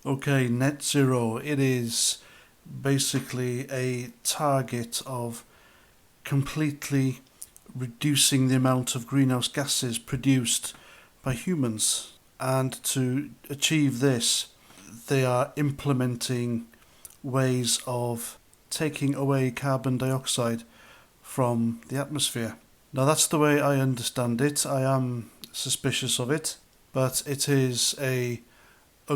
Okay, net zero. It is basically a target of completely reducing the amount of greenhouse gases produced by humans. And to achieve this, they are implementing ways of taking away carbon dioxide from the atmosphere. Now, that's the way I understand it. I am suspicious of it, but it is a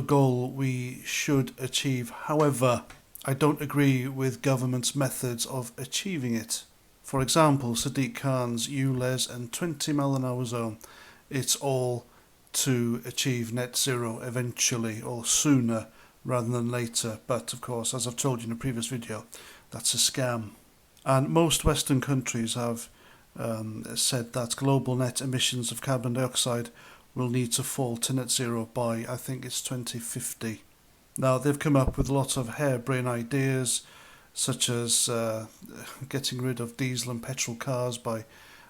goal we should achieve. However, I don't agree with government's methods of achieving it. For example, Sadiq Khan's ULEZ and 20 mile an hour zone. It's all to achieve net zero eventually or sooner rather than later. But of course, as I've told you in a previous video, that's a scam. And most Western countries have said that global net emissions of carbon dioxide will need to fall to net zero by, I think it's 2050. Now, they've come up with a lot of harebrained ideas, such as getting rid of diesel and petrol cars by,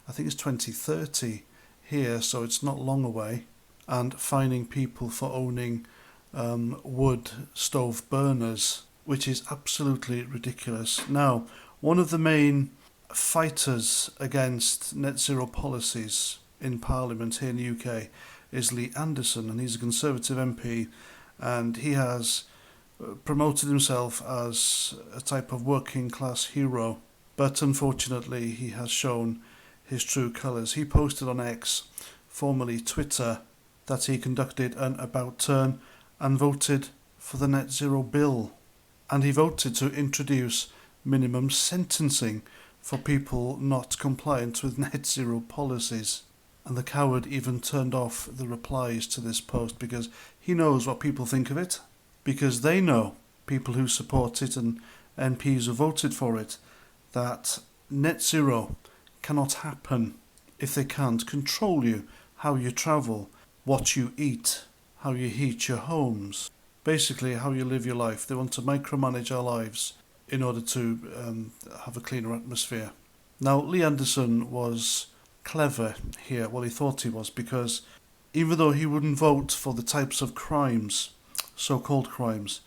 I think it's 2030 here, so it's not long away, and fining people for owning wood stove burners, which is absolutely ridiculous. Now, one of the main fighters against net zero policies in Parliament here in the UK is Lee Anderson, and he's a Conservative MP, and he has promoted himself as a type of working class hero, but unfortunately he has shown his true colours. He posted on X, formerly Twitter, that he conducted an about turn and voted for the net zero bill, and he voted to introduce minimum sentencing for people not compliant with net zero policies. And the coward even turned off the replies to this post because he knows what people think of it, because they know, people who support it and MPs who voted for it, that net zero cannot happen if they can't control you, how you travel, what you eat, how you heat your homes, basically how you live your life. They want to micromanage our lives in order to have a cleaner atmosphere. Now, Lee Anderson was clever here, well, he thought he was, because even though he wouldn't vote for the types of crimes, so-called crimes,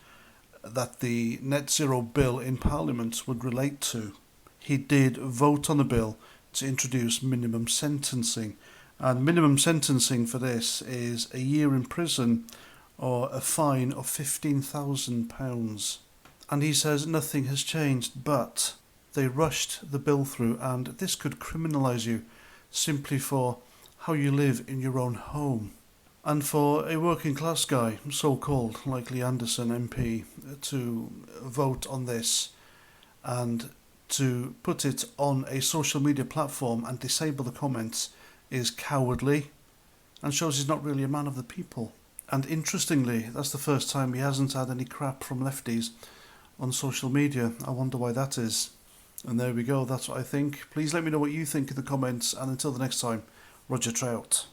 that the net zero bill in Parliament would relate to, he did vote on the bill to introduce minimum sentencing. And minimum sentencing for this is a year in prison or a fine of £15,000. And he says nothing has changed, but they rushed the bill through, and this could criminalise you simply for how you live in your own home. And for a working class guy, so-called, like Lee Anderson MP, to vote on this and to put it on a social media platform and disable the comments is cowardly and shows he's not really a man of the people. And interestingly, that's the first time he hasn't had any crap from lefties on social media. I wonder why that is. And there we go, that's what I think. Please let me know what you think in the comments, and until the next time, Roger Trout.